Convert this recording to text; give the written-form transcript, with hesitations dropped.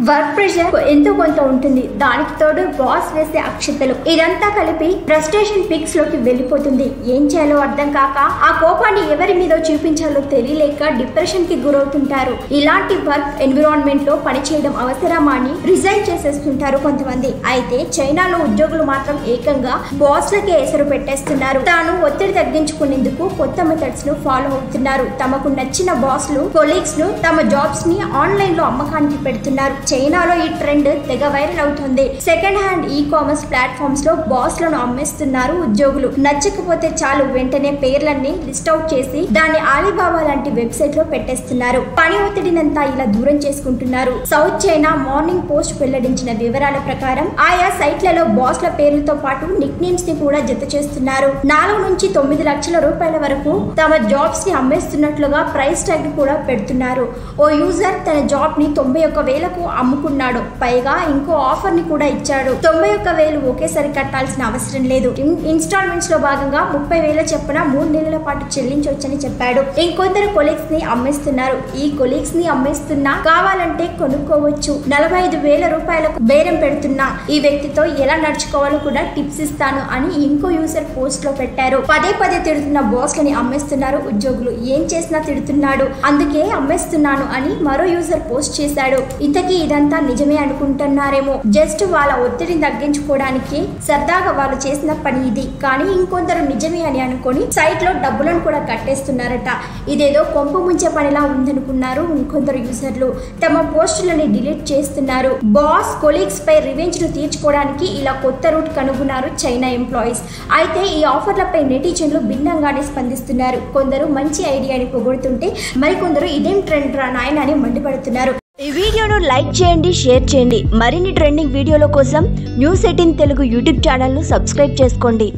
Work pressure ఎంతో కొంత ఉంటుంది. దానికి తోడు బాస్ వేసే అక్షతలు ఇదంతా కలిపి ఫ్రస్ట్రేషన్ పిక్స్ లోకి వెళ్ళిపోతుంది. ఏం చేయాలో అర్థం కాక ఆ కోపాన్ని ఎవరి మీద చూపించాలో తెలియలేక డిప్రెషన్ కి గురవుతుంటారు. ఇలాంటి వర్క్ ఎన్విరాన్మెంట్ లో పనిచేయడం అవసరమా అని రిజైన్ చేసేస్తుంటారు కొంతమంది. అయితే చైనాలో ఉద్యోగులు మాత్రం ఏకంగా బాస్లకే ఎసరు పెట్టేస్తున్నారు. తాను ఒత్తిడి తగ్గించుకునేందుకు కొత్త మెథడ్స్ ను ఫాలో అవుతున్నారు. తమకు నచ్చిన బాస్లు కొలీగ్స్ ను తమ జాబ్స్ ని ఆన్లైన్ లో అమ్మకానికి పెడుతున్నారు. చైనాలో ఈ ట్రెండ్ తెగ వైరల్ అవుతుంది. Second hand e commerce platforms లో బాస్లను అమ్మేస్తున్నారు ఉద్యోగులు. నచ్చకపోతే చాలు వెంటనే పేర్లన్నీ లిస్ట్ అవుట్ చేసి దాన్ని ఆలీబాబా లాంటి వెబ్సైట్ లో పెట్టేస్తున్నారు. పని ఒత్తిడినంతా ఇలా దూరం చేసుకుంటున్నారు. సౌత్ చైనా మార్నింగ్ పోస్ట్ వెల్లడించిన వివరాల ప్రకారం ఆయా సైట్లలో బాస్ల పేర్లతో పాటు నిక్ నేమ్స్ ని కూడా జత చేస్తున్నారు. 4 నుంచి 9 లక్షల రూపాయల వరకు తమ జాబ్స్ ని అమ్మేస్తున్నట్లుగా ప్రైస్ ట్యాగ్ కూడా పెడుతున్నారు. ఓ యూజర్ తన జాబ్ ని 91,000కు అమ్ముకున్నాడు. పైగా ఇంకో ఆఫర్ ని కూడా ఇచ్చాడు. 91,000 ఒకేసారి కట్టాల్సిన అవసరం లేదు. ఇన్స్టాల్మెంట్స్ లో భాగంగా 30,000 చొప్పున 3 నెలల పాటు చెల్లించవచ్చని చెప్పాడు. ఇంకొందరు కొలీగ్స్ ని అమ్మేస్తున్నారు. ఈ కొలీగ్స్ ని అమ్మేస్తున్నా కావాలంటే కొనుక్కోవచ్చు. 45,000 రూపాయలకు బేరం పెడుతున్నా ఈ వ్యక్తితో ఎలా నడుచుకోవాలో కూడా టిప్స్ ఇస్తాను అని ఇంకో యూజర్ పోస్ట్ లో పెట్టారు. పదే తిడుతున్న బాస్ లని అమ్మేస్తున్నారు ఉద్యోగులు. ఏం చేసినా తిడుతున్నాడు, అందుకే అమ్మేస్తున్నాను అని మరో యూజర్ పోస్ట్ చేశాడు. ఇంతకీ ఇదంతా నిజమే అనుకుంటున్నారేమో. జస్ట్ వాళ్ళ ఒత్తిడిని తగ్గించుకోవడానికి సరదాగా వాళ్ళు చేసిన పని ఇది. కానీ ఇంకొందరు నిజమే అని అనుకొని సైట్ లో డబ్బులను కూడా కట్టేస్తున్నారట. ఇదేదో కొంపు ముంచే పనిలా ఉందనుకున్నారు ఇంకొందరు యూజర్లు. తమ పోస్టులని డిలీట్ చేస్తున్నారు. బాస్ కొలీగ్స్ పై రివెంజ్ ను తీర్చుకోవడానికి ఇలా కొత్త రూట్ కనుగొన్నారు చైనా ఎంప్లాయీస్. అయితే ఈ ఆఫర్లపై నెటిజన్లు భిన్నంగానే స్పందిస్తున్నారు. కొందరు మంచి ఐడియాని పొగుడుతుంటే మరికొందరు ఇదేం ట్రెండ్ రా నాయన అని మండిపడుతున్నారు. ఈ వీడియోను లైక్ చేయండి, షేర్ చేయండి. మరిన్ని ట్రెండింగ్ వీడియోల కోసం న్యూస్ 18 తెలుగు యూట్యూబ్ ఛానల్ను సబ్స్క్రైబ్ చేసుకోండి.